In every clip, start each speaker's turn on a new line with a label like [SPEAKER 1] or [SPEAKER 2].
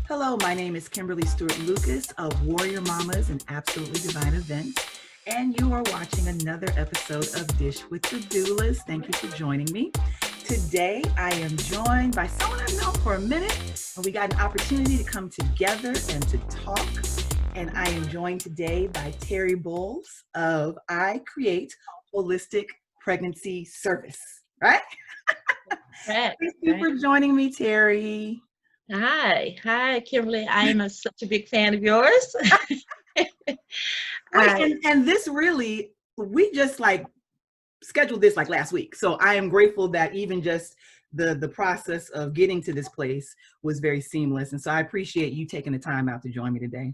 [SPEAKER 1] Hello, my name is Kimberly Stewart Lucas of Warrior Mamas and Absolutely Divine Events, and you are watching another episode of Dish with the Doulas. Thank you for joining me. Today, I am joined by someone I've known for a minute, and we got an opportunity to come together and to talk. And I am joined today by Terie Boles of iCREATE Holistic Pregnancy Service, right?
[SPEAKER 2] Right,
[SPEAKER 1] Thank you for joining me, Terie.
[SPEAKER 2] Hi, Kimberly. I am such a big fan of yours.
[SPEAKER 1] Wait, and this really, we just like scheduled this like last week. So I am grateful that even just the process of getting to this place was very seamless. And so I appreciate you taking the time out to join me today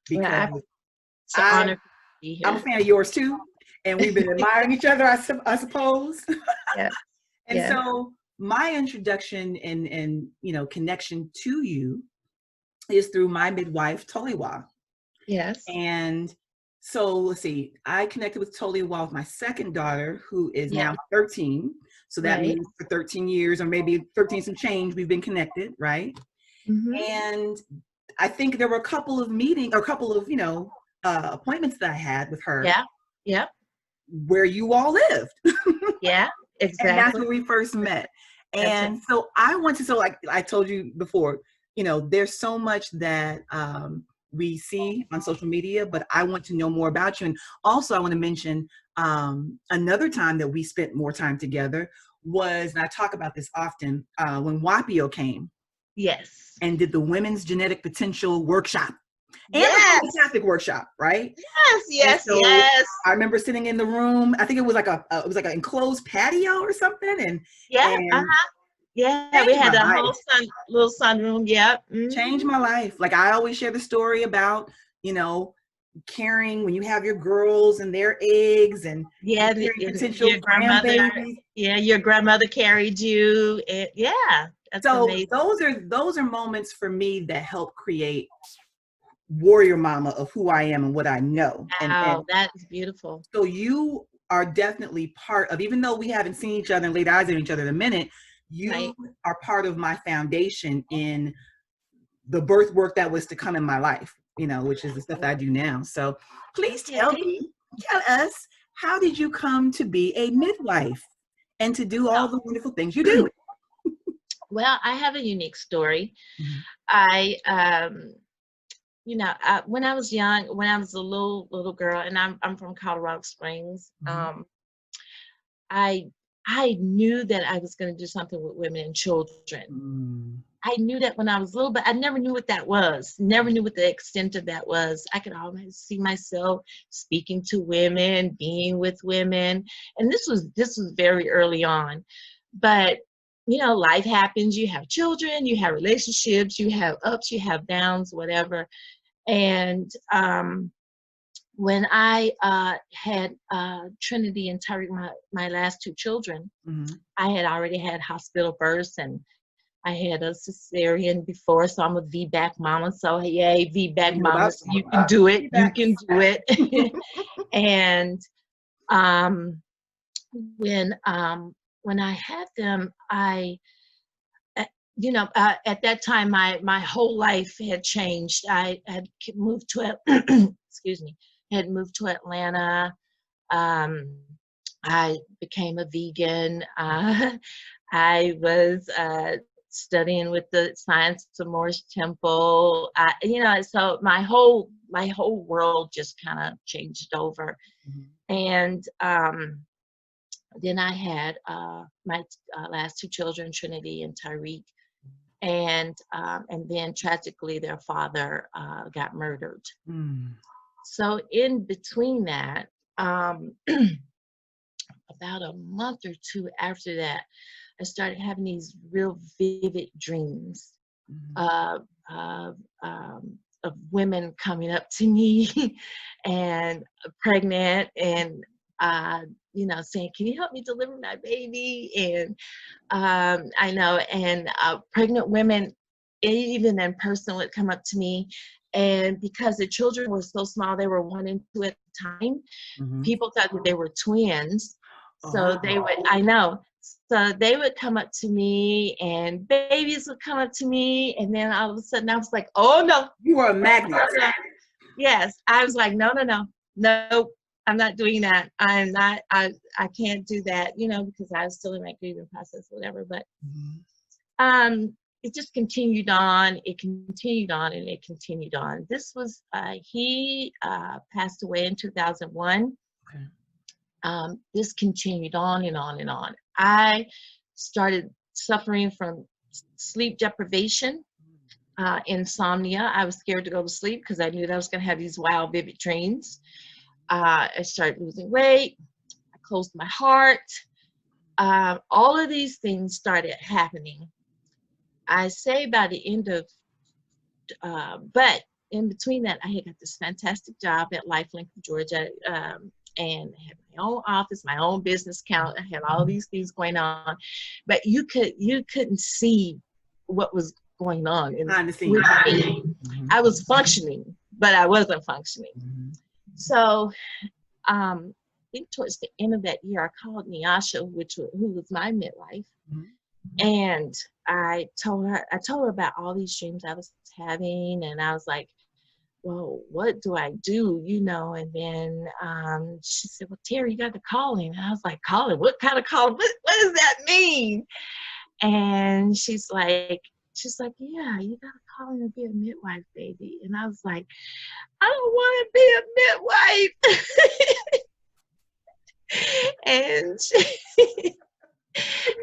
[SPEAKER 1] because
[SPEAKER 2] It's an honor to be
[SPEAKER 1] I'm a
[SPEAKER 2] here.
[SPEAKER 1] fan of yours too. And we've been admiring each other, I suppose.
[SPEAKER 2] Yeah,
[SPEAKER 1] And so my introduction and connection to you is through my midwife, Toliwa.
[SPEAKER 2] yes.
[SPEAKER 1] And so let's see, I connected with Toliwa with my second daughter, who is
[SPEAKER 2] Yeah.
[SPEAKER 1] now 13. So that
[SPEAKER 2] Right.
[SPEAKER 1] means for 13 years, or maybe 13 some change, we've been connected, right?
[SPEAKER 2] Mm-hmm.
[SPEAKER 1] And I think there were a couple of meetings or a couple of, appointments that I had with her.
[SPEAKER 2] Yeah. Yep.
[SPEAKER 1] Where you all lived.
[SPEAKER 2] Yeah. Exactly.
[SPEAKER 1] And that's where we first met. And so I want to, so like I told you before, there's so much that we see on social media, but I want to know more about you. And also I want to mention another time that we spent more time together was, and I talk about this often, when Wapio came.
[SPEAKER 2] Yes.
[SPEAKER 1] And did the Women's Genetic Potential Workshop. And
[SPEAKER 2] Yes.
[SPEAKER 1] the fantastic workshop, right?
[SPEAKER 2] Yes.
[SPEAKER 1] So
[SPEAKER 2] Yes.
[SPEAKER 1] I remember sitting in the room. I think it was like an enclosed patio or something, and
[SPEAKER 2] Yeah.
[SPEAKER 1] and
[SPEAKER 2] Yeah. We had a
[SPEAKER 1] my
[SPEAKER 2] whole little sunroom. Yep. Mm-hmm.
[SPEAKER 1] changed my life. Like I always share the story about caring when you have your girls and their eggs and potential
[SPEAKER 2] your grandmother.
[SPEAKER 1] grandbabies.
[SPEAKER 2] Yeah, your grandmother carried you. That's
[SPEAKER 1] So
[SPEAKER 2] amazing.
[SPEAKER 1] those are moments for me that help create warrior mama of who I am and what I know.
[SPEAKER 2] Wow, that is beautiful.
[SPEAKER 1] So you are definitely part of, even though we haven't seen each other and laid eyes on each other in a minute, you are part of my foundation in the birth work that was to come in my life, which is the stuff I do now. So please tell us, how did you come to be a midwife and to do all the wonderful things you do?
[SPEAKER 2] Well, I have a unique story.
[SPEAKER 1] Mm-hmm.
[SPEAKER 2] When I was young, when I was a little girl, and I'm from Colorado Springs,
[SPEAKER 1] Mm-hmm.
[SPEAKER 2] I knew that I was going to do something with women and children.
[SPEAKER 1] Mm-hmm.
[SPEAKER 2] I knew that when I was little, but I never knew what that was. Never knew what the extent of that was. I could always see myself speaking to women, being with women, and this was very early on. But life happens. You have children, you have relationships, you have ups, you have downs, whatever. And when I had Trinity and Tyreek, my last two children,
[SPEAKER 1] Mm-hmm.
[SPEAKER 2] I had already had hospital births, and I had a cesarean before, so I'm a VBAC mama. So yay, VBAC mama, so you can do it. You can do it. And when I had them, at that time, my whole life had changed. I had moved to, excuse me, had moved to Atlanta. I became a vegan. I was studying with the Science of Morse Temple. So my whole world just kind of changed over. Mm-hmm. And then I had my last two children, Trinity and Tyreek. And then tragically their father got murdered. Mm. So in between that, about a month or two after that, I started having these real vivid dreams. Mm-hmm. Of women coming up to me and pregnant and saying, "Can you help me deliver my baby?" And I know, and pregnant women, even in person, would come up to me, and because the children were so small, they were 1 and 2 at the time. Mm-hmm. People thought that they were twins, so they would. I know. So they would come up to me, and babies would come up to me, and then all of a sudden I was like, oh no.
[SPEAKER 1] You were a magnet.
[SPEAKER 2] Yes, I was like, no, nope, I'm not doing that. I'm not, I can't do that, you know, because I was still in my grieving process, whatever. But it just continued on. It continued on, and it continued on. This was he passed away in 2001.
[SPEAKER 1] Okay.
[SPEAKER 2] This continued on and on and on. I started suffering from sleep deprivation, insomnia. I was scared to go to sleep because I knew that I was going to have these wild, vivid dreams. I started losing weight. I closed my heart. All of these things started happening. I say by the end of, but in between that, I had got this fantastic job at Lifelink, Georgia, and I had my own office, my own business account. I had all these things going on, but you couldn't see what was going on with me. I was functioning, but I wasn't functioning. So, I think towards the end of that year, I called Nyasha, who was my midwife, and I told her about all these dreams I was having, and I was like, well, what do I do, you know? And then she said, well, Terie, you got to call him. And I was like, call him? What kind of call him? What does that mean? And she's like, yeah, you got to call him and be a midwife, baby. And I was like, I don't want to be a midwife.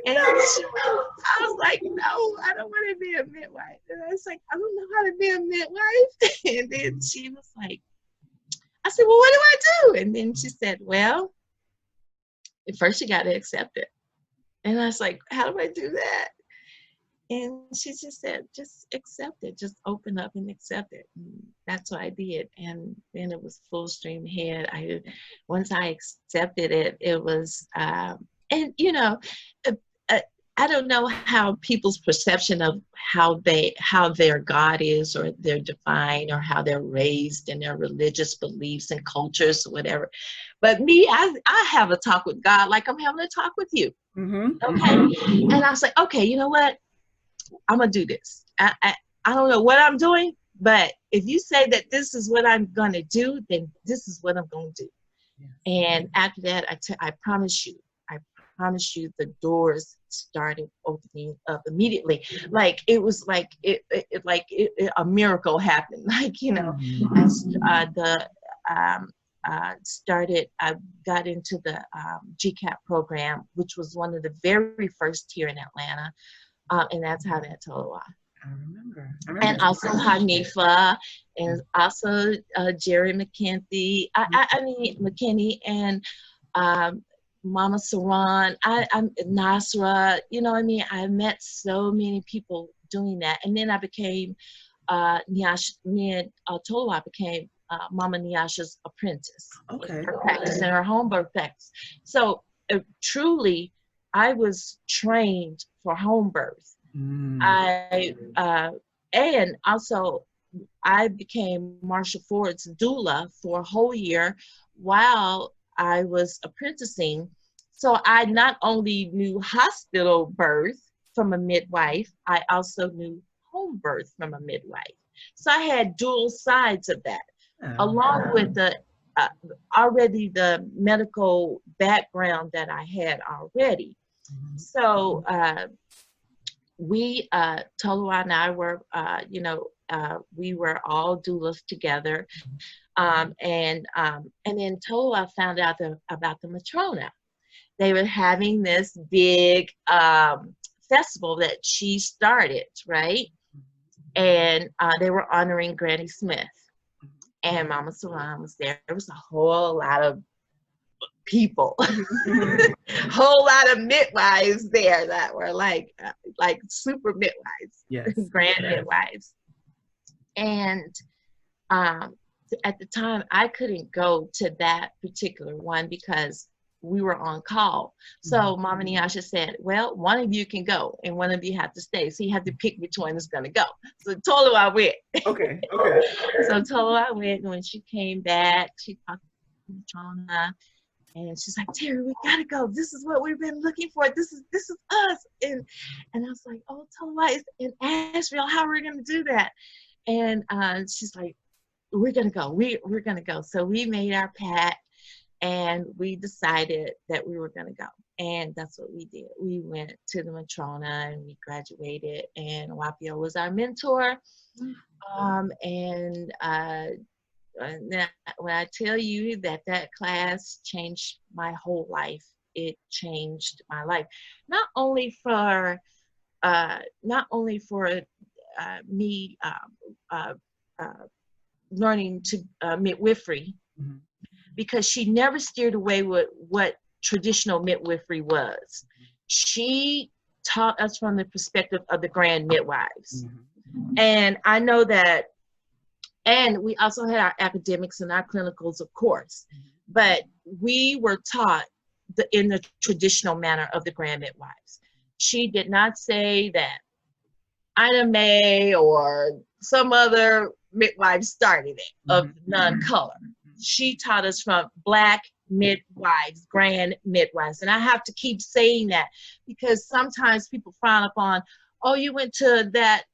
[SPEAKER 2] And I was like, no, I don't want to be a midwife. And I was like, I don't know how to be a midwife. And then she was like, I said, well, what do I do? And then she said, well, at first you got to accept it. And I was like, how do I do that? And she just said, just accept it. Just open up and accept it. And that's what I did. And then it was full stream ahead. Once I accepted it, it was, and you know, I don't know how people's perception of how their God is, or their divine, or how they're raised in their religious beliefs and cultures, or whatever. But me, I have a talk with God like I'm having a talk with you. Okay. And I was like, okay, you know what? I'm gonna do this. I don't know what I'm doing, but if you say that this is what I'm gonna do, then this is what I'm gonna do. And after that, I promise you, the doors started opening up immediately. Like it was like a miracle happened. Like, you know, I got into the GCAP program, which was one of the very first here in Atlanta. And that's how that Tolowa.
[SPEAKER 1] I remember.
[SPEAKER 2] And also Hanifa, and also Jerry McKinney, McKinney, and Mama Saran, I'm Nasra. You know what I mean? I met so many people doing that. And then I became Nyasha, me and Tolowa became Mama Nyasha's apprentice.
[SPEAKER 1] Okay.
[SPEAKER 2] Her practice in her home birth practice. So truly, I was trained for home birth. And also I became Marshall Ford's doula for a whole year while I was apprenticing. So I not only knew hospital birth from a midwife, I also knew home birth from a midwife. So I had dual sides of that, along with the already the medical background that I had already. So Tolowa and I were, we were all doulas together. And then Tolowa found out about the Matrona. They were having this big festival that she started, right? And they were honoring Granny Smith. And Mama Saran was there. There was a whole lot of people, whole lot of midwives there that were like super midwives, grand midwives. And at the time, I couldn't go to that particular one because we were on call. So Mama Nyasha said, well, one of you can go and one of you have to stay. So you have to pick which one is going to go. So Tolowa went.
[SPEAKER 1] Okay.
[SPEAKER 2] So Tolowa went, and when she came back, she talked to Matrona. And she's like, Terie, we gotta go. This is what we've been looking for. This is us. And I was like, oh, Tola, it's in Asheville. How are we gonna do that? And she's like, we're gonna go. We're gonna go. So we made our pact, and we decided that we were gonna go. And that's what we did. We went to the Matrona and we graduated. And Wapio was our mentor. And when I tell you that that class changed my whole life, it changed my life. Not only for me learning to midwifery,
[SPEAKER 1] Mm-hmm.
[SPEAKER 2] because she never steered away with what traditional midwifery was. She taught us from the perspective of the grand midwives.
[SPEAKER 1] Mm-hmm.
[SPEAKER 2] And I know that, and we also had our academics and our clinicals, of course, but we were taught in the traditional manner of the grand midwives. She did not say that Ina May or some other midwife started it of non-color. She taught us from Black midwives, grand midwives. And I have to keep saying that because sometimes people frown upon, oh, you went to that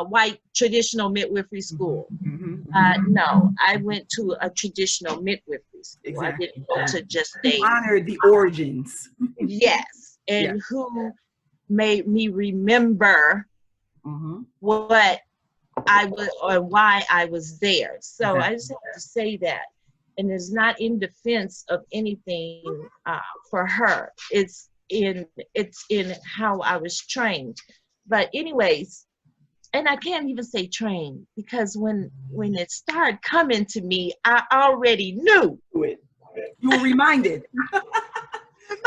[SPEAKER 2] white traditional midwifery school. No, I went to a traditional midwifery school.
[SPEAKER 1] Exactly.
[SPEAKER 2] I didn't go to just
[SPEAKER 1] Who honored the origins.
[SPEAKER 2] Yes, and who made me remember what I was or why I was there. So I just have to say that. And it's not in defense of anything for her. It's in how I was trained. But anyways, and I can't even say trained, because when it started coming to me, I already knew.
[SPEAKER 1] You were reminded.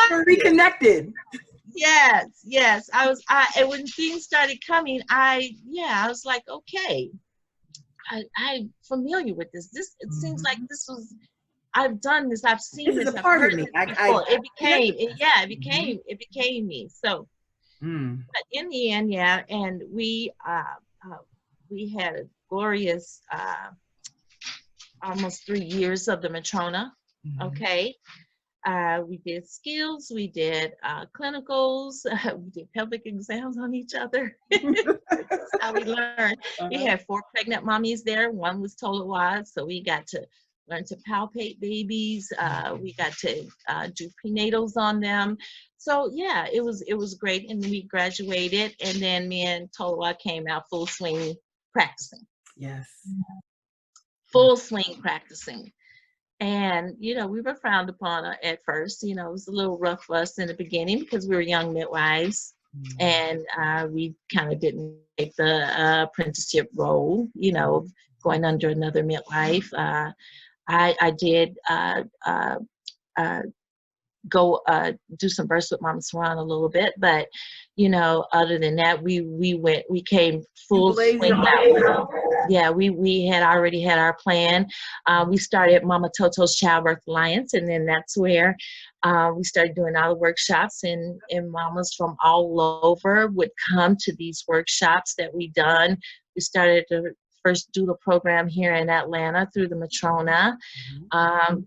[SPEAKER 1] You're reconnected.
[SPEAKER 2] Yes. And when things started coming, I was like, okay, I'm familiar with this. It seems like I've done this. I've seen this.
[SPEAKER 1] This is a part of me.
[SPEAKER 2] It became me. So, but in the end, and we had a glorious almost 3 years of the Matrona. Okay. We did skills, we did clinicals, we did pelvic exams on each other. That's how we learned. We had 4 pregnant mommies there. One was total wise, so we got to learn to palpate babies. We got to do prenatals on them. So yeah, it was great. And we graduated, and then me and Tolowa came out full swing practicing.
[SPEAKER 1] Yes.
[SPEAKER 2] Full swing practicing. And, we were frowned upon at first. It was a little rough for us in the beginning because we were young midwives. And we kind of didn't take the apprenticeship role, going under another midwife. I did go do some births with Mama Swan a little bit, but other than that, we came full swing that way. Yeah, we had already had our plan. We started Mama Toto's Childbirth Alliance, and then that's where we started doing all the workshops, and mamas from all over would come to these workshops that we done. We started the first doula program here in Atlanta through the Matrona.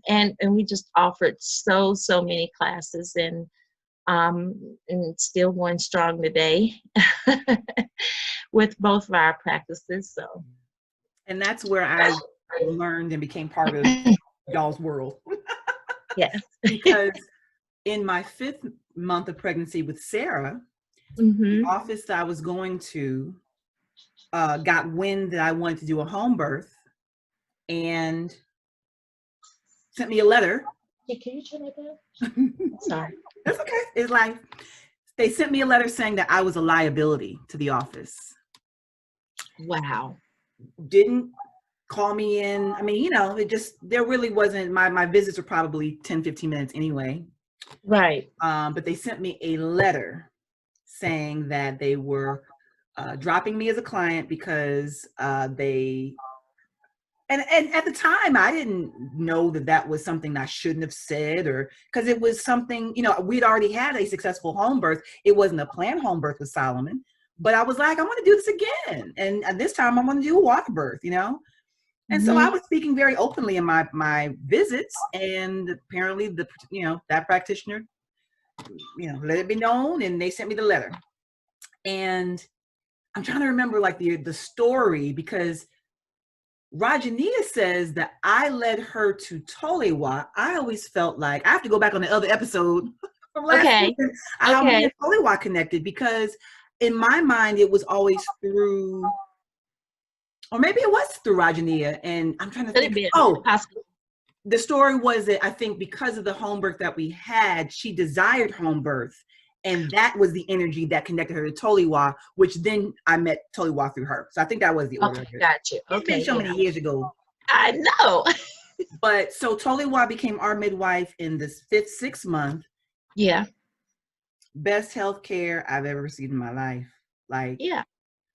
[SPEAKER 2] And we just offered so many classes, and still going strong today with both of our practices. So,
[SPEAKER 1] and that's where I learned and became part of y'all's world.
[SPEAKER 2] Yes.
[SPEAKER 1] Because in my 5th month of pregnancy with Sarah, the office that I was going to got wind that I wanted to do a home birth and sent me a letter.
[SPEAKER 2] Hey, can you turn that down? Sorry.
[SPEAKER 1] That's okay. It's like they sent me a letter saying that I was a liability to the office.
[SPEAKER 2] Wow.
[SPEAKER 1] Didn't call me in. I mean, there really wasn't, my visits were probably 10, 15 minutes anyway.
[SPEAKER 2] Right.
[SPEAKER 1] But they sent me a letter saying that they were dropping me as a client because they, and at the time I didn't know that was something I shouldn't have said, or because it was something, we'd already had a successful home birth. It wasn't a planned home birth with Solomon, but I was like, I want to do this again. And this time I want to do a water birth, And so I was speaking very openly in my visits, and apparently that practitioner, let it be known, and they sent me the letter. And I'm trying to remember like the story, because Rajania says that I led her to Tolewa. I always felt like I have to go back on the other episode from last season, how me and Tolewa connected, because in my mind it was always through, or maybe it was through Rajania, and I'm trying to think. The story was that I think because of the home birth that we had, she desired home birth. And that was the energy that connected her to Tolewa, which then I met Tolewa through her. So I think that was the order.
[SPEAKER 2] Okay, got you.
[SPEAKER 1] It's been so many years ago.
[SPEAKER 2] I know.
[SPEAKER 1] But so Tolewa became our midwife in this 6th month.
[SPEAKER 2] Yeah.
[SPEAKER 1] Best healthcare I've ever received in my life. Like,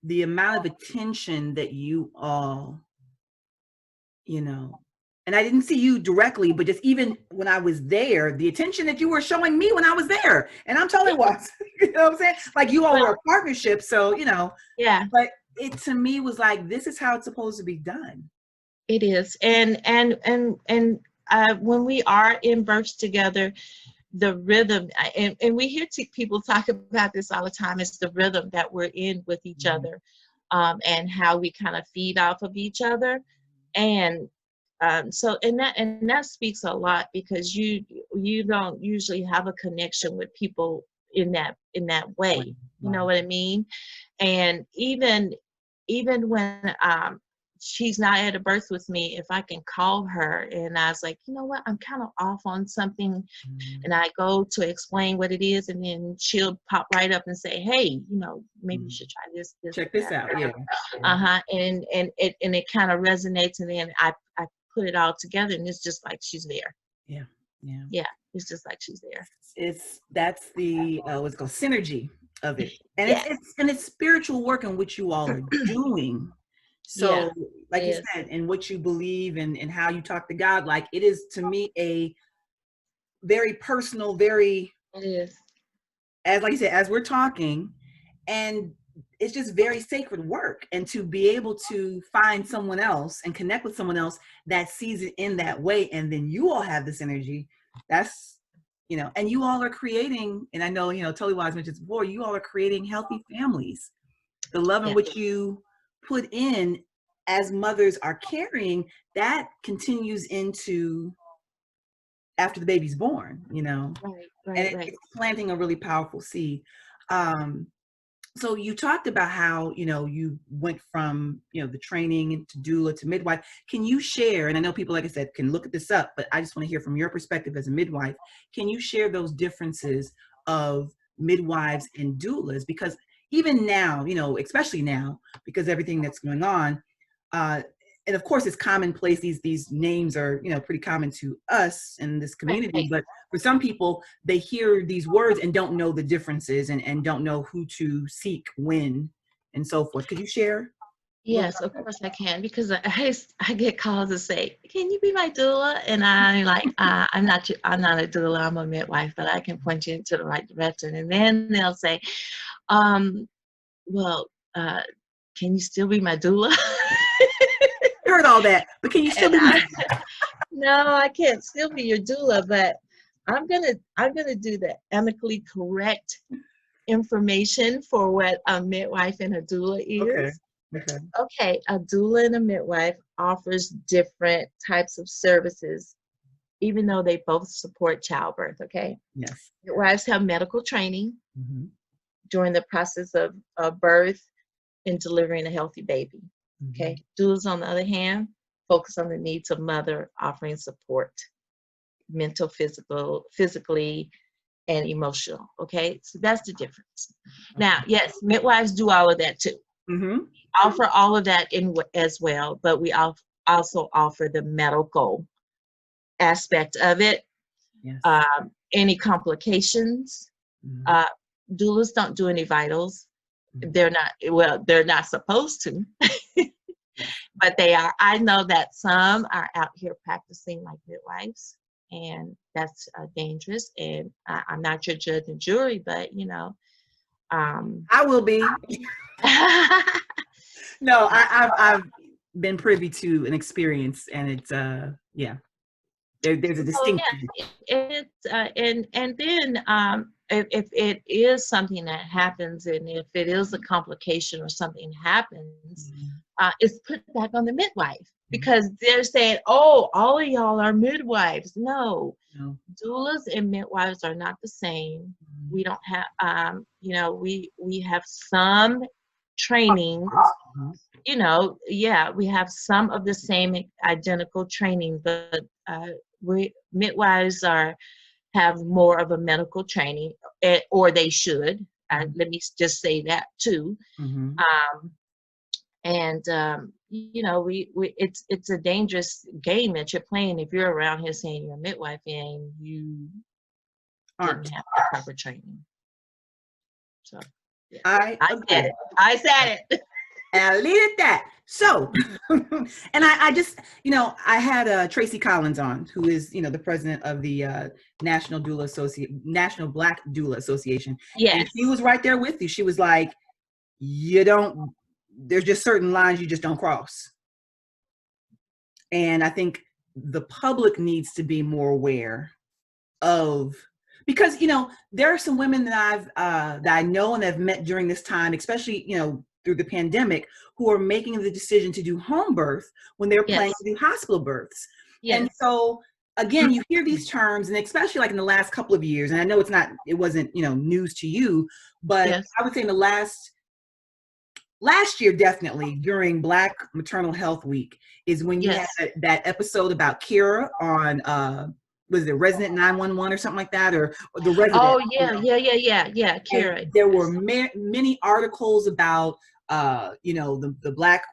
[SPEAKER 1] the amount of attention that you all, and I didn't see you directly, but just even when I was there, the attention that you were showing me when I was there. And I'm telling what, you know what I'm saying? Like, you all were a partnership. So,
[SPEAKER 2] Yeah.
[SPEAKER 1] But it to me was like, this is how it's supposed to be done.
[SPEAKER 2] It is. And when we are in births together, the rhythm, and we hear people talk about this all the time, is the rhythm that we're in with each other, and how we kind of feed off of each other. And so that speaks a lot, because you don't usually have a connection with people in that way. You know what I mean? And even when she's not at a birth with me, if I can call her and I was like, you know what, I'm kind of off on something, and I go to explain what it is, and then she'll pop right up and say, hey, maybe you should try this.
[SPEAKER 1] Check this out. Yeah.
[SPEAKER 2] And it kind of resonates, and then I put it all together, and it's just like she's there. Yeah, it's just like she's there.
[SPEAKER 1] That's the what's called synergy of it, and it's spiritual work in which you all are doing. So like you said, and what you believe and how you talk to God, like, it is to me a very personal, it is, as like you said, as we're talking, and it's just very sacred work. And to be able to find someone else and connect with someone else that sees it in that way, and then you all have this energy, that's, and you all are creating, and I know, Totally Wise mentioned before, you all are creating healthy families. The love in which you put in as mothers are carrying, that continues into after the baby's born, and it's planting a really powerful seed. So you talked about how, you went from, the training to doula to midwife. Can you share, and I know people, like I said, can look at this up, but I just want to hear from your perspective as a midwife. Can you share those differences of midwives and doulas? Because even now, especially now, because everything that's going on, and of course it's commonplace, these names are, pretty common to us in this community, but for some people, they hear these words and don't know the differences, and don't know who to seek when, and so forth. Could you share?
[SPEAKER 2] Yes, of course I can, because I get calls to say, can you be my doula? And I'm like, I'm not a doula, I'm a midwife, but I can point you into the right direction. And then they'll say, well, can you still be my doula?
[SPEAKER 1] Heard all that, but can you still be my
[SPEAKER 2] No, I can't still be your doula, but I'm gonna do the amicably correct information for what a midwife and a doula is. Okay, a doula and a midwife offers different types of services, even though they both support childbirth. Okay.
[SPEAKER 1] Yes.
[SPEAKER 2] Midwives have medical training during the process of birth and delivering a healthy baby. Okay. Doulas, on the other hand, focus on the needs of mother, offering support, mental, physically, and emotional. Okay. So that's the difference. Now, yes, midwives do all of that too. Offer all of that as well, but we also offer the medical aspect of it.
[SPEAKER 1] Yes.
[SPEAKER 2] Any complications, doulas don't do any vitals. They're not supposed to, but they are. I know that some are out here practicing like midwives, and that's dangerous. And I'm not your judge and jury, but
[SPEAKER 1] I will be. No, I've been privy to an experience, and it's yeah, there's a
[SPEAKER 2] Oh
[SPEAKER 1] distinction.
[SPEAKER 2] yeah, it's and then if it is something that happens, and if it is a complication or something happens,
[SPEAKER 1] Mhm.
[SPEAKER 2] it's put back on the midwife
[SPEAKER 1] Mhm.
[SPEAKER 2] because they're saying, "Oh, all of y'all are midwives." No,
[SPEAKER 1] No.
[SPEAKER 2] doulas and midwives are not the same.
[SPEAKER 1] Mhm.
[SPEAKER 2] We don't have, we have some trainings,
[SPEAKER 1] Mhm.
[SPEAKER 2] yeah, we have some of the same identical training, but we midwives have more of a medical training, or they should.
[SPEAKER 1] Mhm.
[SPEAKER 2] Let me just say that too.
[SPEAKER 1] Mhm.
[SPEAKER 2] Um, and it's a dangerous game that you're playing if you're around here saying you're a midwife and you didn't
[SPEAKER 1] Aren't.
[SPEAKER 2] have the proper training. So yeah,
[SPEAKER 1] I
[SPEAKER 2] I said
[SPEAKER 1] agree.
[SPEAKER 2] it. I said it.
[SPEAKER 1] And I leave it at that. So, and I just, I had Tracy Collins on, who is, the president of the National Black Doula Association, and she
[SPEAKER 2] Yes.
[SPEAKER 1] was right there with you. She was like, "You don't. There's just certain lines you just don't cross." And I think the public needs to be more aware of, because there are some women that I know and have met during this time, especially through the pandemic, who are making the decision to do home birth when they're planning
[SPEAKER 2] Yes.
[SPEAKER 1] to do hospital births. And
[SPEAKER 2] Yes.
[SPEAKER 1] so again, you hear these terms, and especially like in the last couple of years, and I know it wasn't news to you, but
[SPEAKER 2] Yes.
[SPEAKER 1] I would say in the last year, definitely during Black Maternal Health Week, is when you had
[SPEAKER 2] Yes.
[SPEAKER 1] that episode about Kira on was it Resident 911 or something like that, or the resident.
[SPEAKER 2] Oh yeah. Yeah. Yeah. Yeah. Yeah.
[SPEAKER 1] And
[SPEAKER 2] Kira.
[SPEAKER 1] there were many articles about the Black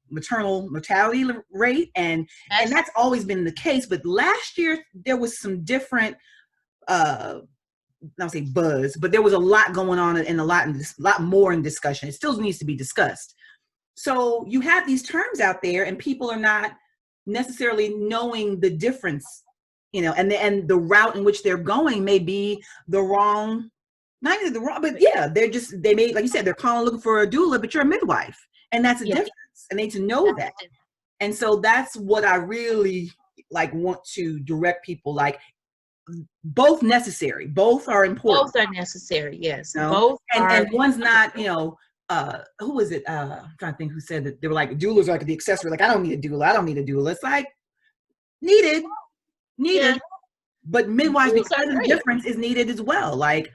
[SPEAKER 1] maternal mortality rate, and
[SPEAKER 2] Yes.
[SPEAKER 1] that's always been the case. But last year there was some different not say buzz, but there was a lot going on, and a lot more in discussion. It still needs to be discussed. So you have these terms out there, and people are not necessarily knowing the difference, and the route in which they're going may be the wrong, not even the wrong, but yeah, they may, like you said, they're calling looking for a doula, but you're a midwife, and that's a
[SPEAKER 2] Yeah.
[SPEAKER 1] difference, and they need to know
[SPEAKER 2] That's
[SPEAKER 1] that.
[SPEAKER 2] it.
[SPEAKER 1] And so that's what I really like want to direct people, like, both necessary, both are important.
[SPEAKER 2] Both are necessary. Yes.
[SPEAKER 1] No,
[SPEAKER 2] Both
[SPEAKER 1] and
[SPEAKER 2] are.
[SPEAKER 1] one's not, who was it? I'm trying to think who said that they were like, doulas are like the accessory. Like, I don't need a doula. I don't need a doula. It's like needed,
[SPEAKER 2] Yeah.
[SPEAKER 1] needed, but midwives,
[SPEAKER 2] Doulas
[SPEAKER 1] because
[SPEAKER 2] are
[SPEAKER 1] of the
[SPEAKER 2] great.
[SPEAKER 1] difference, is needed as well. Like,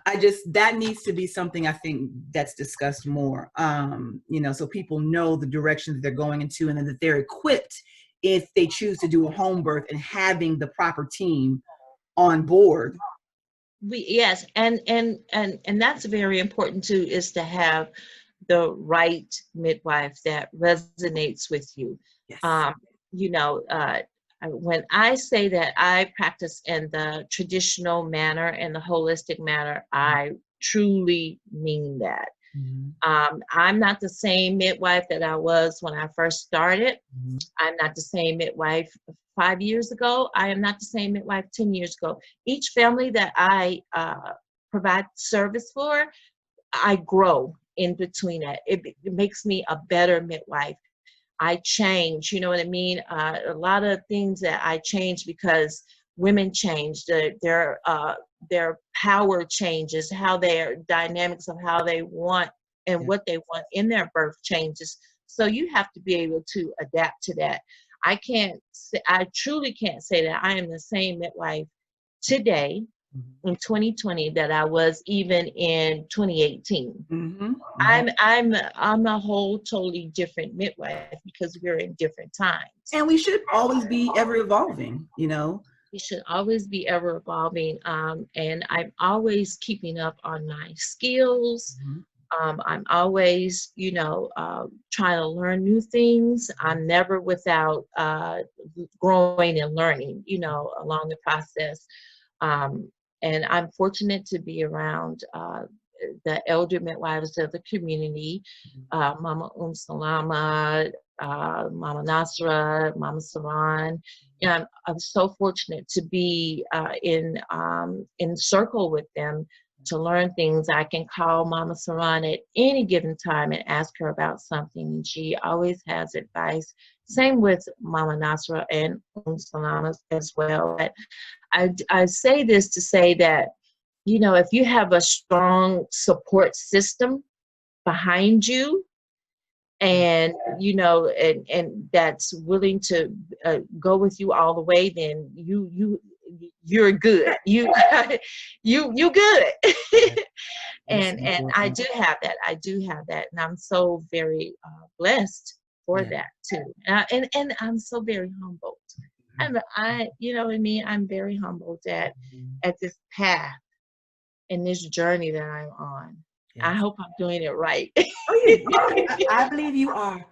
[SPEAKER 1] that needs to be something, I think, that's discussed more. So people know the directions they're going into, and then that they're equipped if they choose to do a home birth, and having the proper team on board.
[SPEAKER 2] Yes, and that's very important too, is to have the right midwife that resonates with you.
[SPEAKER 1] Yes.
[SPEAKER 2] Um, when I say that I practice in the traditional manner and the holistic manner, I truly mean that.
[SPEAKER 1] Mhm.
[SPEAKER 2] I'm not the same midwife that I was when I first started.
[SPEAKER 1] Mhm.
[SPEAKER 2] I'm not the same midwife 5 years ago. I am not the same midwife 10 years ago. Each family that I provide service for, I grow in between that. It makes me a better midwife. I change, you know what I mean? A lot of things that I change because women change. Their power changes, how their dynamics of how they want and
[SPEAKER 1] Yeah.
[SPEAKER 2] what they want in their birth changes. So you have to be able to adapt to that. I truly can't say that I am the same midwife today
[SPEAKER 1] Mhm.
[SPEAKER 2] in 2020 that I was even in 2018.
[SPEAKER 1] Mhm. Mhm.
[SPEAKER 2] I'm a whole totally different midwife because we're in different times.
[SPEAKER 1] And we should always be ever evolving.
[SPEAKER 2] We should always be ever evolving, and I'm always keeping up on my skills.
[SPEAKER 1] Mhm.
[SPEAKER 2] I'm always, trying to learn new things. I'm never without growing and learning, along the process. Um, and I'm fortunate to be around the elder midwives of the community, Mama Salama, Mama Nasra, Mama Saran. And I'm so fortunate to be in circle with them to learn things. I can call Mama Saran at any given time and ask her about something, and she always has advice. Same with Mama Nasra and Salama as well. But I say this to say that, you know, if you have a strong support system behind you, and you know, and that's willing to go with you all the way, then you're good. You good. And I do have that. I do have that, and I'm so very blessed for that too. And I'm so very humbled. You know what I mean. I'm very humbled at this path and this journey that I'm on. I hope I'm doing it right.
[SPEAKER 1] Oh, I believe you are.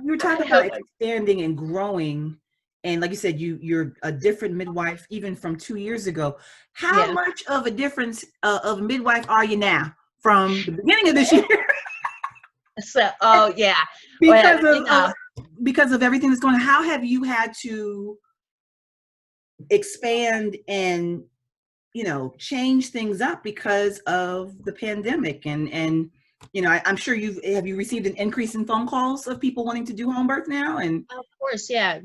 [SPEAKER 1] You were talking about expanding and growing, and like you said, you're a different midwife even from 2 years ago. How much of a difference of midwife are you now from the beginning of this year?
[SPEAKER 2] So, oh yeah,
[SPEAKER 1] because
[SPEAKER 2] well, you know,
[SPEAKER 1] because of everything that's going on. How have you had to expand and, you know, change things up because of the pandemic? And you know, I'm sure have you received an increase in phone calls of people wanting to do home birth now? And
[SPEAKER 2] of course, yeah,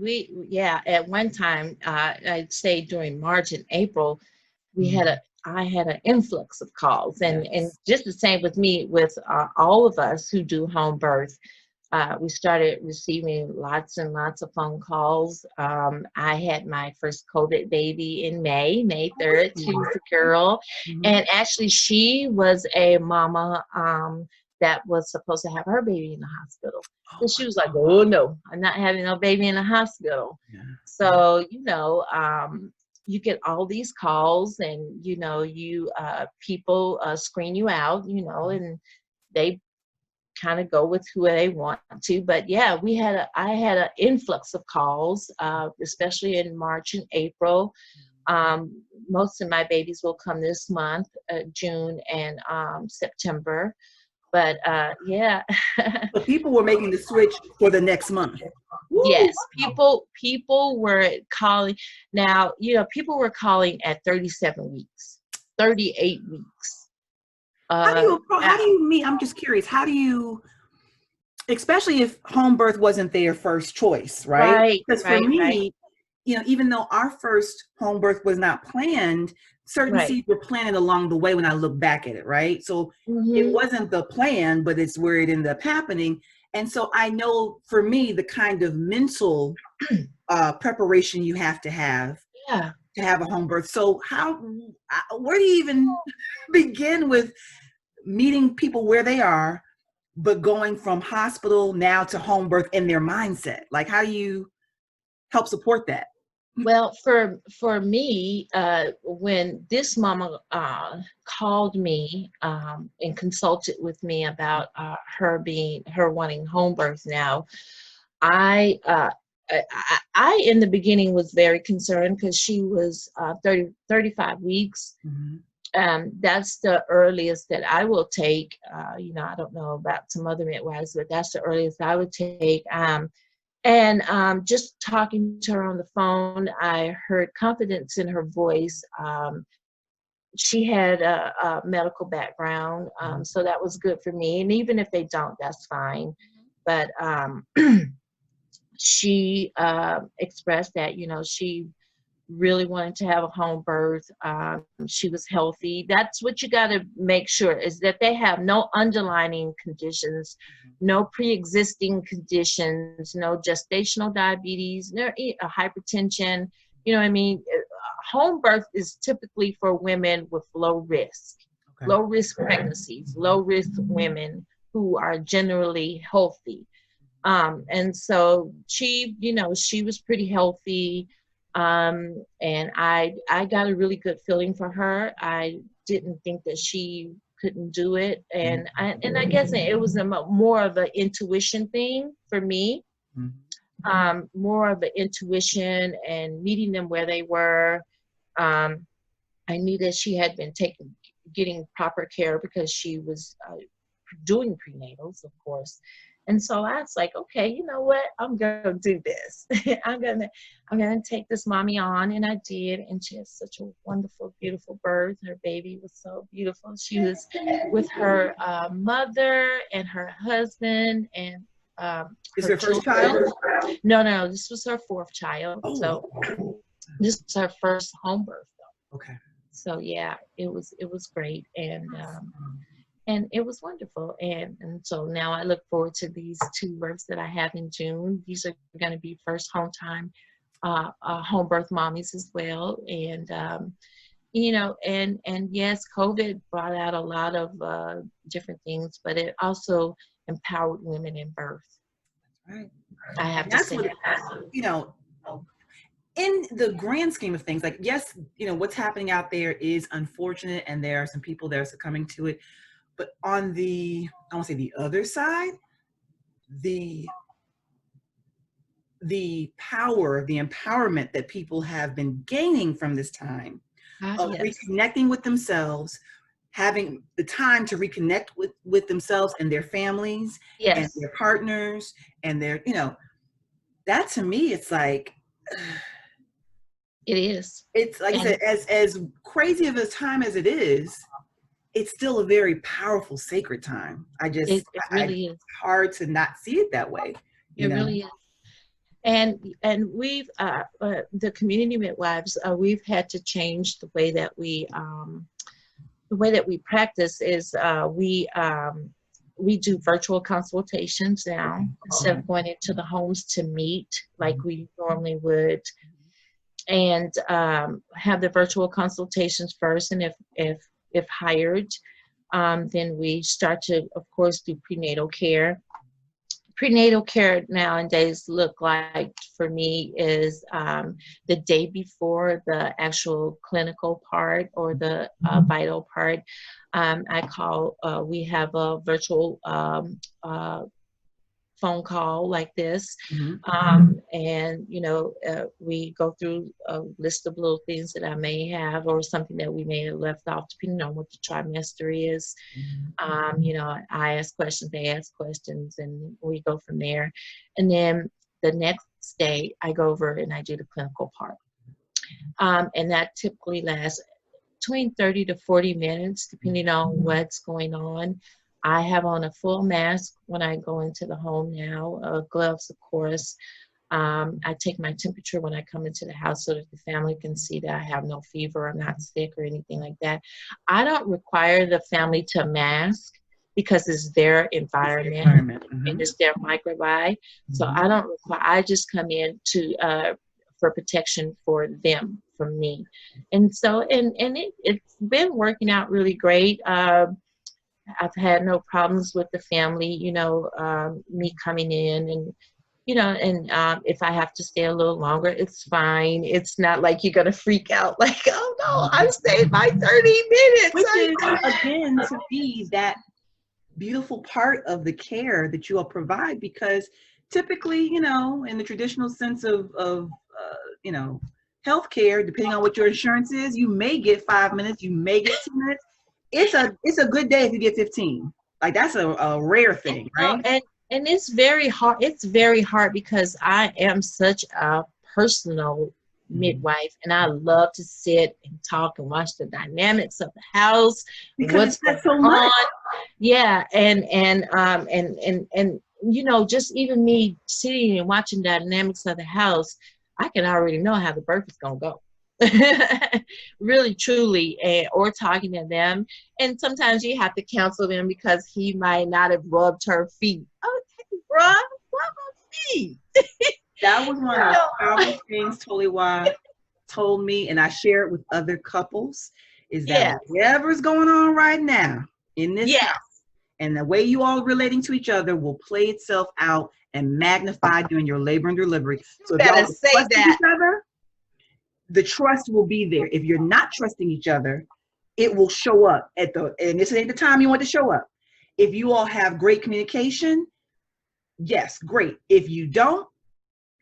[SPEAKER 2] at one time, I'd say during March and April, I had an influx of calls, and just the same with me, with all of us who do home birth. We started receiving lots and lots of phone calls. I had my first COVID baby in May 3rd. She was a girl. And actually she was a mama that was supposed to have her baby in the hospital. So she was like, oh no, I'm not having no baby in the hospital. So, you know, you get all these calls, and, you know, people screen you out, you know, and they kind of go with who they want to. But yeah, I had an influx of calls, especially in March and April. Most of my babies will come this month, June and September. But yeah.
[SPEAKER 1] so people were making the switch for the next month.
[SPEAKER 2] Yes, people were calling. Now, you know, people were calling at 37 weeks, 38 weeks.
[SPEAKER 1] How do you meet? I'm just curious. How do you, especially if home birth wasn't their first choice, right? Because for me, you know, even though our first home birth was not planned, certain seeds were planted along the way when I look back at it, right? So it wasn't the plan, but it's where it ended up happening. And so I know for me, the kind of mental preparation you have to have a home birth. So where do you even begin with meeting people where they are, but going from hospital now to home birth in their mindset? Like, how do you help support that?
[SPEAKER 2] Well, for me, when this mama called me and consulted with me about her wanting home birth now, I in the beginning was very concerned because she was 35 weeks. That's the earliest that I will take. You know, I don't know about some other midwives, but that's the earliest I would take. And just talking to her on the phone, I heard confidence in her voice. She had a medical background, so that was good for me. And even if they don't, that's fine. But she expressed that, you know, she really wanted to have a home birth. She was healthy. That's what you got to make sure, is that they have no underlying conditions, no pre-existing conditions, no gestational diabetes, no hypertension. You know what I mean? Home birth is typically for women with low risk pregnancies, low risk women who are generally healthy. And so she, you know, she was pretty healthy. And I got a really good feeling for her. I didn't think that she couldn't do it. And I guess it was more of an intuition thing for me. More of an intuition and meeting them where they were. I knew that she had been getting proper care because she was doing prenatals, of course. And so I was like, okay, you know what? I'm gonna do this. I'm gonna take this mommy on, and I did. And she had such a wonderful, beautiful birth. Her baby was so beautiful. She was with her mother and her husband and
[SPEAKER 1] Is
[SPEAKER 2] her
[SPEAKER 1] her first
[SPEAKER 2] children.
[SPEAKER 1] child?
[SPEAKER 2] No, no, this was her fourth child.
[SPEAKER 1] Oh,
[SPEAKER 2] So this was her first home birth.
[SPEAKER 1] okay.
[SPEAKER 2] So yeah, it was great, and it was wonderful, and so now I look forward to these two births that I have in June. These are going to be first home time home birth mommies as well, and and yes, COVID brought out a lot of different things, but it also empowered women in birth.
[SPEAKER 1] Right.
[SPEAKER 2] I have
[SPEAKER 1] And
[SPEAKER 2] to
[SPEAKER 1] that's
[SPEAKER 2] say
[SPEAKER 1] what,
[SPEAKER 2] that.
[SPEAKER 1] you know, in the grand scheme of things, like, yes, what's happening out there is unfortunate, and there are some people that are succumbing to it. But on the, I want to say the other side, the power, the empowerment that people have been gaining from this time of
[SPEAKER 2] Yes,
[SPEAKER 1] reconnecting with themselves, having the time to reconnect with themselves and their families and
[SPEAKER 2] yes,
[SPEAKER 1] their partners and their, that to me, it's like,
[SPEAKER 2] it is,
[SPEAKER 1] it's like I
[SPEAKER 2] and
[SPEAKER 1] said, as crazy of a time as it is, it's still a very powerful, sacred time.
[SPEAKER 2] it
[SPEAKER 1] I
[SPEAKER 2] really is.
[SPEAKER 1] hard to not see it that way,
[SPEAKER 2] It really is. And we've the community midwives, we've had to change the way that we practice is we do virtual consultations now instead of going into the homes to meet like we normally would, and have the virtual consultations first, and if hired, then we start to, of course, do prenatal care. Prenatal care nowadays look like for me is the day before the actual clinical part or the vital part. We have a virtual phone call like this,
[SPEAKER 1] Mhm.
[SPEAKER 2] and we go through a list of little things that I may have or something that we may have left off depending on what the trimester is. I ask questions, they ask questions, and we go from there. And then the next day I go over and I do the clinical part, and that typically lasts between 30 to 40 minutes depending on what's going on. I have on a full mask when I go into the home now, gloves, of course. I take my temperature when I come into the house so that the family can see that I have no fever, I'm not sick or anything like that. I don't require the family to mask because it's their environment and it's their microbiome. So I don't require, I just come in for protection for them, from me. And so, it's been working out really great. I've had no problems with the family, me coming in and, if I have to stay a little longer, it's fine. It's not like you're going to freak out like, oh no, I stayed my 30 minutes.
[SPEAKER 1] Which is, again, to me, that beautiful part of the care that you all provide, because typically, in the traditional sense of healthcare, depending on what your insurance is, you may get 5 minutes, you may get 2 minutes. It's a good day if you get 15. Like, that's a rare thing, right?
[SPEAKER 2] And it's very hard. It's very hard because I am such a personal midwife, and I love to sit and talk and watch the dynamics of the house,
[SPEAKER 1] Because
[SPEAKER 2] what's
[SPEAKER 1] it's
[SPEAKER 2] going
[SPEAKER 1] so much.
[SPEAKER 2] on. Yeah, and just even me sitting and watching the dynamics of the house, I can already know how the birth is gonna go. Really, truly, or talking to them. And sometimes you have to counsel them because he might not have rubbed her feet. Okay, bruh, rub my feet.
[SPEAKER 1] That was one of the powerful things Totally Why told me, and I share it with other couples, is that
[SPEAKER 2] Yes.
[SPEAKER 1] whatever's going on right now in this
[SPEAKER 2] Yes.
[SPEAKER 1] house, and the way you all relating to each other will play itself out and magnify during your labor and delivery. So if y'all
[SPEAKER 2] Better
[SPEAKER 1] are
[SPEAKER 2] say
[SPEAKER 1] trusting
[SPEAKER 2] that.
[SPEAKER 1] each other, the trust will be there. If you're not trusting each other, it will show up and this ain't the time you want to show up. If you all have great communication, yes, great. If you don't,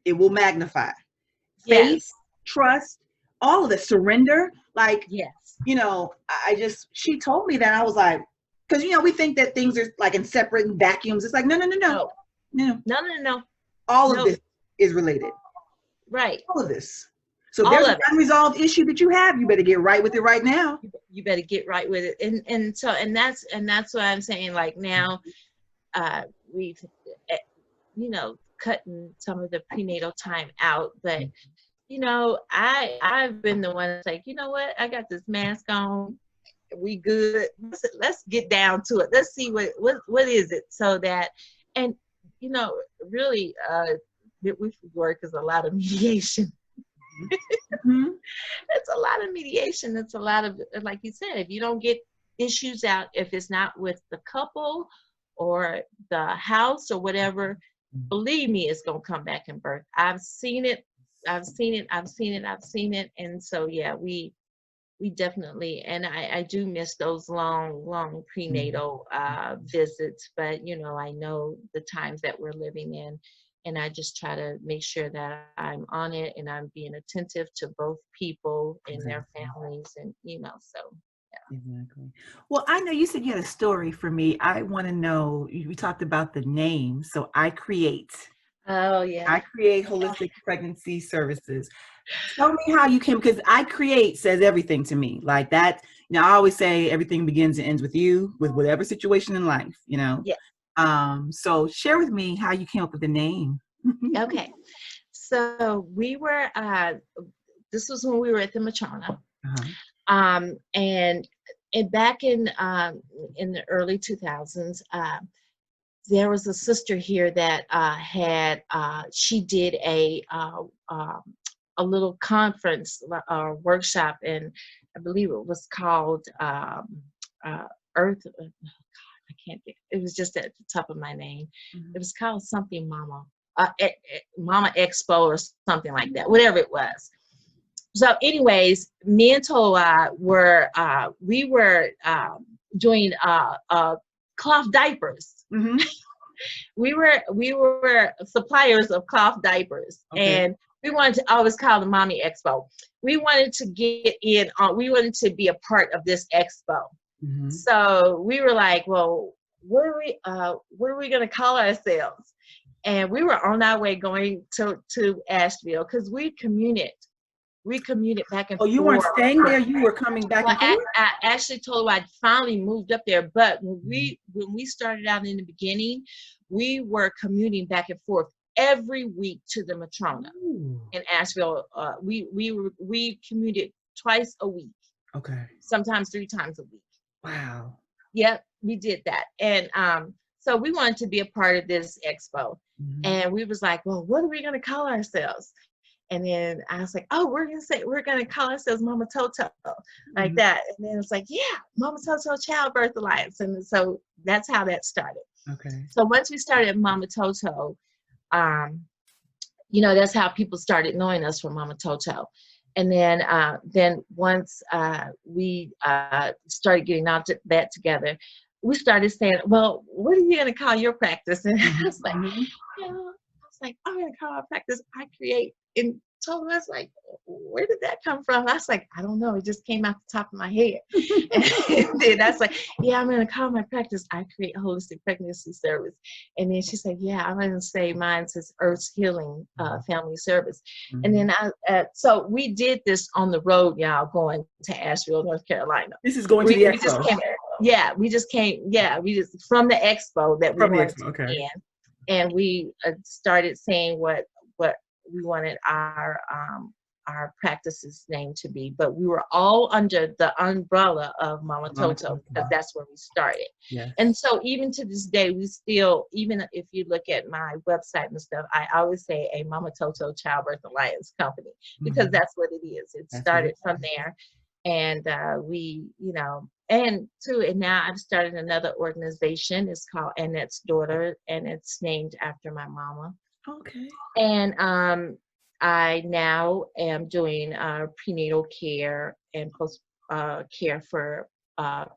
[SPEAKER 1] it will magnify. Faith,
[SPEAKER 2] Yes.
[SPEAKER 1] trust, all of the surrender. Like,
[SPEAKER 2] Yes.
[SPEAKER 1] she told me that. I was like, because we think that things are like in separate vacuums. It's like, no. No.
[SPEAKER 2] No, no, no,
[SPEAKER 1] All of
[SPEAKER 2] no.
[SPEAKER 1] this is related.
[SPEAKER 2] Right.
[SPEAKER 1] All of this. So if
[SPEAKER 2] All
[SPEAKER 1] there's an
[SPEAKER 2] of it.
[SPEAKER 1] unresolved issue that you have, you better get right with it right now.
[SPEAKER 2] You better get right with it. And that's why I'm saying, like, now we've eh, cutting some of the prenatal time out, but I've been the one that's like, you know what, I got this mask on, we good, let's get down to it, let's see what is it, so that, and really midwifery work is a lot of mediation.
[SPEAKER 1] Mm-hmm.
[SPEAKER 2] It's a lot of mediation. It's a lot of, like you said, if you don't get issues out, if it's not with the couple or the house or whatever, believe me, it's going to come back in birth. I've seen it. I've seen it. I've seen it. I've seen it. And so, yeah, we definitely, and I do miss those long prenatal visits, but I know the times that we're living in, and I just try to make sure that I'm on it and I'm being attentive to both people and their
[SPEAKER 1] Exactly.
[SPEAKER 2] families, and so yeah.
[SPEAKER 1] Exactly. Well, I know you said you had a story for me. I want to know, we talked about the name. So
[SPEAKER 2] Oh
[SPEAKER 1] I
[SPEAKER 2] yeah.
[SPEAKER 1] create holistic pregnancy services. Tell me how you came, because iCREATE says everything to me. Like that, I always say everything begins and ends with you, with whatever situation in life.
[SPEAKER 2] Yeah.
[SPEAKER 1] So share with me how you came up with the name.
[SPEAKER 2] Okay. So this was when we were at the Matrona.
[SPEAKER 1] Uh-huh.
[SPEAKER 2] And back in the early 2000s, there was a sister here that she did a little conference or workshop, and I believe it was called Earth. I can't think. It was just at the top of my name.
[SPEAKER 1] Mm-hmm.
[SPEAKER 2] It was called something Mama, Mama Expo or something like that. Whatever it was. So, anyways, me and Toa were doing cloth diapers.
[SPEAKER 1] Mm-hmm.
[SPEAKER 2] We were suppliers of cloth diapers,
[SPEAKER 1] Okay.
[SPEAKER 2] and we wanted to always call the Mommy Expo. We wanted to get in on. We wanted to be a part of this expo.
[SPEAKER 1] Mm-hmm.
[SPEAKER 2] So we were like, well, what are we going to call ourselves? And we were on our way going to Asheville, because we commuted back and
[SPEAKER 1] Oh, you weren't
[SPEAKER 2] forth.
[SPEAKER 1] staying there? You were coming back
[SPEAKER 2] Well,
[SPEAKER 1] and forth?
[SPEAKER 2] I actually told her I finally moved up there, but when we started out in the beginning, we were commuting back and forth every week to the Matrona
[SPEAKER 1] Ooh.
[SPEAKER 2] in Asheville. We commuted twice a week,
[SPEAKER 1] Okay.
[SPEAKER 2] sometimes 3 times a week.
[SPEAKER 1] Wow.
[SPEAKER 2] Yep, we did that. And so we wanted to be a part of this expo.
[SPEAKER 1] Mm-hmm.
[SPEAKER 2] And we was like, well, what are we going to call ourselves? And then I was like, oh, we're going to call ourselves Mama Toto, like
[SPEAKER 1] Mm-hmm.
[SPEAKER 2] that. And then it's like, yeah, Mama Toto Childbirth Alliance. And so that's how that started.
[SPEAKER 1] Okay.
[SPEAKER 2] So once we started Mama Toto, that's how people started knowing us from Mama Toto. And then once we started getting that together, we started saying, well, what are you going to call your practice? And I was like, I'm going to call our practice iCREATE. And told us, like, where did that come from? I was like, I don't know. It just came out the top of my head. And then I was like, yeah, I'm going to call my practice iCREATE Holistic Pregnancy Service. And then she said, yeah, I'm going to say mine says Earth's Healing Family Service.
[SPEAKER 1] Mm-hmm.
[SPEAKER 2] And then so we did this on the road, y'all, going to Asheville, North Carolina.
[SPEAKER 1] This is going to the expo.
[SPEAKER 2] We just came from the expo that we wanted to be in. And we started saying what we wanted our practice's name to be, but we were all under the umbrella of Mama Toto, because that's where we started.
[SPEAKER 1] Yes.
[SPEAKER 2] And so even to this day, we still, even if you look at my website and stuff, I always say a Mama Toto Childbirth Alliance company, because that's what it is. It started from there. And and now I've started another organization. It's called Annette's Daughter, and it's named after my mama.
[SPEAKER 1] Okay.
[SPEAKER 2] And I now am doing prenatal care and post care for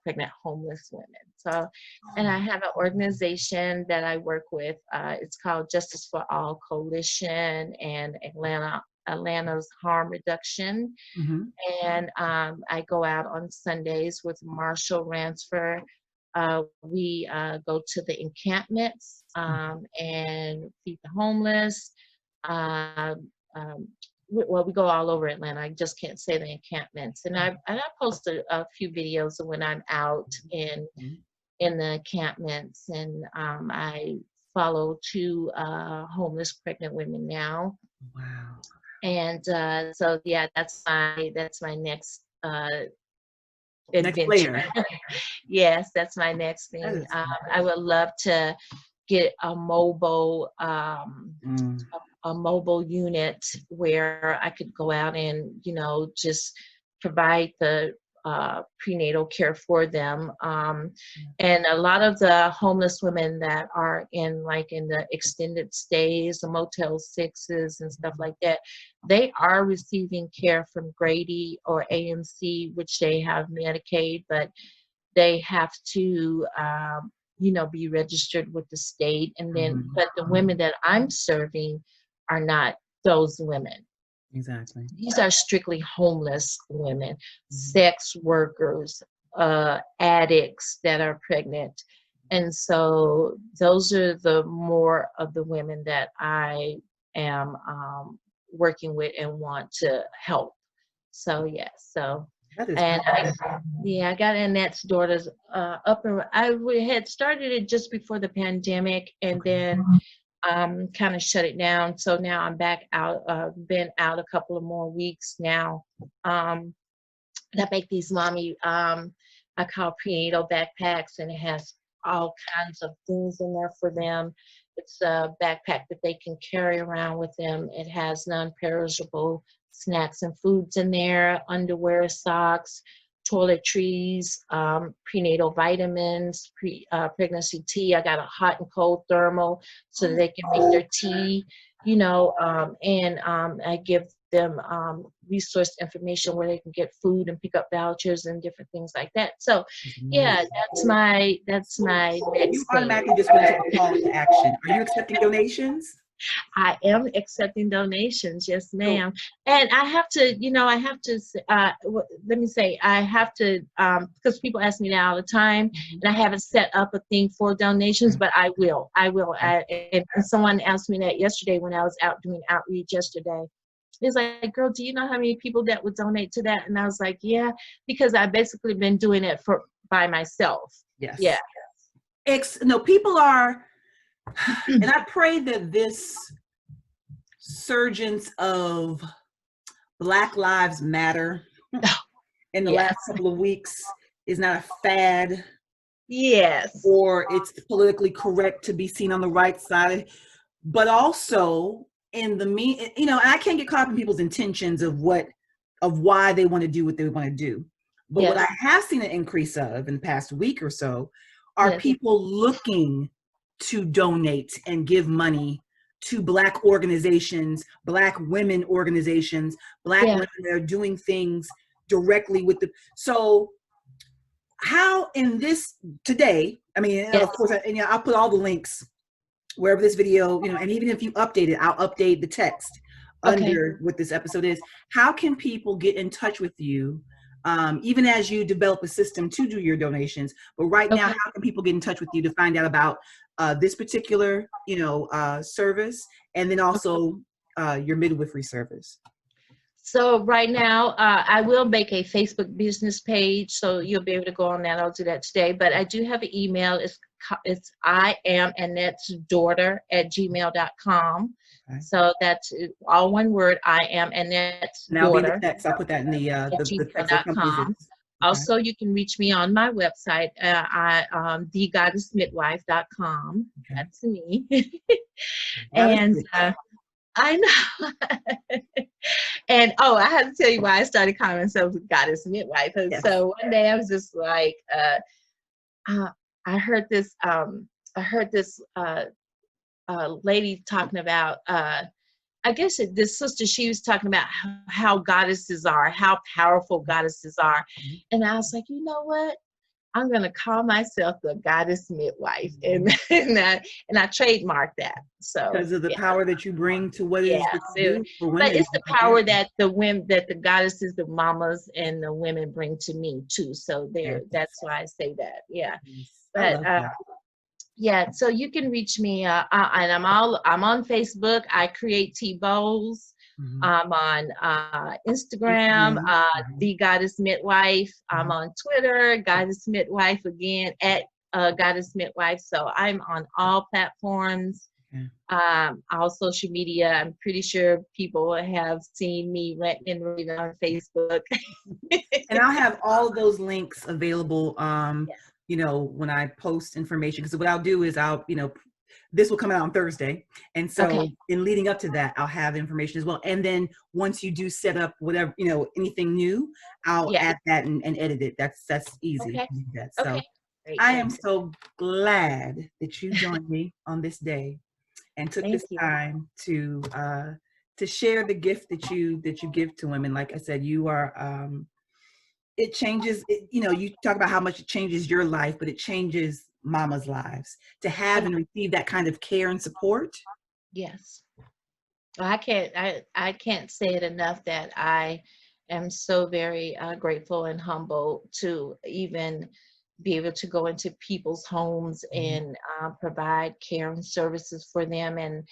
[SPEAKER 2] pregnant homeless women. So, and I have an organization that I work with. It's called Justice for All Coalition and Atlanta's Harm Reduction.
[SPEAKER 1] Mm-hmm.
[SPEAKER 2] And I go out on Sundays with Marshall Ransford we go to the encampments and feed the homeless. Well, we go all over Atlanta. I just can't say the encampments. And I post a few videos of when I'm out in the encampments, and I follow two homeless pregnant women now.
[SPEAKER 1] Wow.
[SPEAKER 2] And so yeah, that's my next
[SPEAKER 1] Next
[SPEAKER 2] adventure.
[SPEAKER 1] layer.
[SPEAKER 2] Yes, that's my next
[SPEAKER 1] That
[SPEAKER 2] thing.
[SPEAKER 1] is
[SPEAKER 2] I would love to get a mobile unit where I could go out and, you know, just provide the prenatal care for them. And a lot of the homeless women that are in the extended stays, the Motel 6s and stuff like that, they are receiving care from Grady or AMC, which they have Medicaid, but they have to be registered with the state. And then but the women that I'm serving are not those women.
[SPEAKER 1] Exactly.
[SPEAKER 2] These are strictly homeless women, sex workers, addicts that are pregnant. And so those are the more of the women that I am working with and want to help. So yes,
[SPEAKER 1] That is
[SPEAKER 2] and I got Annette's daughters up, and we had started it just before the pandemic, and then kind of shut it down. So now I'm back out. Been out a couple of more weeks now. And I make these mommy, I call prenatal backpacks, and it has all kinds of things in there for them. It's a backpack that they can carry around with them. It has non-perishable snacks and foods in there, underwear, socks, toiletries, prenatal vitamins, pregnancy tea. I got a hot and cold thermal so that they can make their tea, and I give them resource information where they can get food and pick up vouchers and different things like that. So yeah, that's my next
[SPEAKER 1] You
[SPEAKER 2] thing.
[SPEAKER 1] automatically just went to the call to action. Are you accepting donations?
[SPEAKER 2] I am accepting donations, yes, ma'am. And I have to, let me say, I have to, because people ask me that all the time, and I haven't set up a thing for donations, but I will. And someone asked me that yesterday when I was out doing outreach yesterday. It's like, girl, do you know how many people that would donate to that? And I was like, yeah, because I've basically been doing it by myself.
[SPEAKER 1] Yes.
[SPEAKER 2] Yeah.
[SPEAKER 1] No, people are, and I pray that this surgence of Black Lives Matter in the last couple of weeks is not a fad.
[SPEAKER 2] Yes.
[SPEAKER 1] Or it's politically correct to be seen on the right side, but also in the and I can't get caught up in people's intentions of why they want to do what they want to do. But what I have seen an increase of in the past week or so are people looking to donate and give money to Black organizations, Black women organizations, Black women that are doing things directly with so how in this today, I mean, of course, I'll put all the links wherever this video, and even if you update it, I'll update the text under what this episode is. How can people get in touch with you, even as you develop a system to do your donations? But right now, how can people get in touch with you to find out about this particular, service, and then also your midwifery service?
[SPEAKER 2] So right now, I will make a Facebook business page, so you'll be able to go on that. I'll do that today. But I do have an email. It's I am Annette's daughter @gmail.com. Okay. So that's all one word. I am Annette's daughter.
[SPEAKER 1] Now be the text. I'll put that in the
[SPEAKER 2] gmail.com. Okay. Also, you can reach me on my website, thegoddessmidwife.com. Okay. That's me. And I know. And I have to tell you why I started calling myself Goddess Midwife. Yes. So one day I was just like, I heard this lady talking about, I guess this sister, she was talking about how goddesses are, how powerful goddesses are. And I was like, you know what? I'm going to call myself the Goddess Midwife, and I trademarked that. So
[SPEAKER 1] because of the power that you bring to what it is that you do for women.
[SPEAKER 2] But it's the power that the goddesses, the mamas, and the women bring to me too. So that's why I say that. Yeah.
[SPEAKER 1] I
[SPEAKER 2] But
[SPEAKER 1] love that.
[SPEAKER 2] yeah, so you can reach me, and I'm on Facebook. I create Terie Boles.
[SPEAKER 1] Mhm.
[SPEAKER 2] I'm on Instagram,
[SPEAKER 1] Instagram. Mhm.
[SPEAKER 2] the Goddess Midwife. I'm
[SPEAKER 1] Mhm.
[SPEAKER 2] on Twitter, Goddess Midwife again at Goddess Midwife. So I'm on all platforms,
[SPEAKER 1] Okay.
[SPEAKER 2] all social media. I'm pretty sure people have seen me ranting and raving on Facebook.
[SPEAKER 1] And I'll have all of those links available,
[SPEAKER 2] Yeah.
[SPEAKER 1] when I post information. Because what I'll do is this will come out on Thursday. And so
[SPEAKER 2] Okay.
[SPEAKER 1] in leading up to that, I'll have information as well. And then once you do set up whatever, anything new, I'll
[SPEAKER 2] Yeah.
[SPEAKER 1] add that and edit it. That's easy
[SPEAKER 2] Okay.
[SPEAKER 1] to do that. So
[SPEAKER 2] Okay. Great.
[SPEAKER 1] I am
[SPEAKER 2] Great.
[SPEAKER 1] so glad that you joined me on this day and took
[SPEAKER 2] Thank
[SPEAKER 1] this
[SPEAKER 2] you.
[SPEAKER 1] time to share the gift that you give to women. Like I said, you are it changes it, you talk about how much it changes your life, but it changes mama's lives to have
[SPEAKER 2] Oh,
[SPEAKER 1] and receive that kind of care and support.
[SPEAKER 2] yes. I can't say it enough that I am so very grateful and humble to even be able to go into people's homes
[SPEAKER 1] Mhm.
[SPEAKER 2] and provide care and services for them. And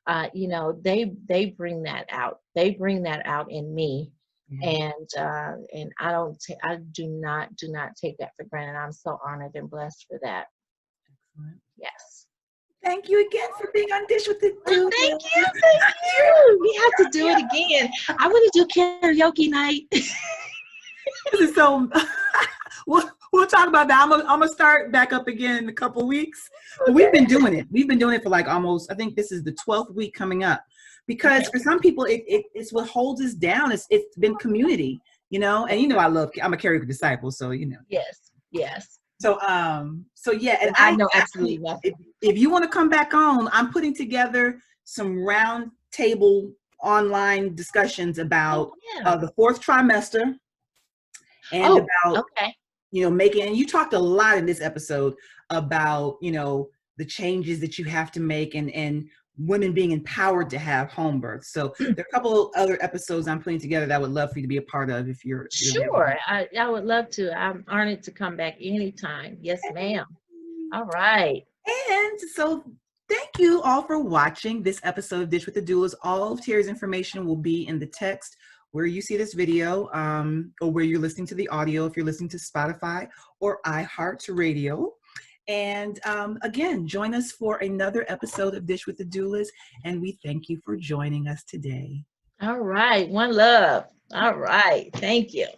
[SPEAKER 2] they bring that out. They bring that out in me.
[SPEAKER 1] Yeah,
[SPEAKER 2] And I do not take that for granted. I'm so honored and blessed for that.
[SPEAKER 1] excellent.
[SPEAKER 2] Yes.
[SPEAKER 1] Thank you again for being on Dish with the
[SPEAKER 2] Well,
[SPEAKER 1] Doula.
[SPEAKER 2] thank you, thank you. We have to do it again. I want to do karaoke night.
[SPEAKER 1] This is so. We'll talk about that. I'm gonna start back up again in a couple weeks. But we've been
[SPEAKER 2] Okay.
[SPEAKER 1] doing it. We've been doing it for like almost. I think this is the 12th week coming up. Because
[SPEAKER 2] Okay.
[SPEAKER 1] for some people, it's what holds us down. It's been community,
[SPEAKER 2] Yeah.
[SPEAKER 1] and I'm a karaoke disciple, so
[SPEAKER 2] Yes. Yes.
[SPEAKER 1] So yeah, and
[SPEAKER 2] I
[SPEAKER 1] I
[SPEAKER 2] know
[SPEAKER 1] actually,
[SPEAKER 2] absolutely
[SPEAKER 1] if,
[SPEAKER 2] nothing.
[SPEAKER 1] if you want to come back on, I'm putting together some round table online discussions
[SPEAKER 2] Oh
[SPEAKER 1] about
[SPEAKER 2] yeah.
[SPEAKER 1] the fourth trimester and
[SPEAKER 2] Oh,
[SPEAKER 1] about
[SPEAKER 2] okay.
[SPEAKER 1] making. And you talked a lot in this episode about the changes that you have to make and women being empowered to have home births. So there are a couple other episodes I'm putting together that I would love for you to be a part of if you're
[SPEAKER 2] Sure.
[SPEAKER 1] available.
[SPEAKER 2] I would love to. I'm honored to come back anytime. Yes, ma'am. All right.
[SPEAKER 1] And so thank you all for watching this episode of Dish with the Doulas. All of Terie's information will be in the text where you see this video, or where you're listening to the audio if you're listening to Spotify or iHeartRadio. And again, join us for another episode of Dish with the Doulas. And we thank you for joining us today.
[SPEAKER 2] All right. One love. All right. Thank you.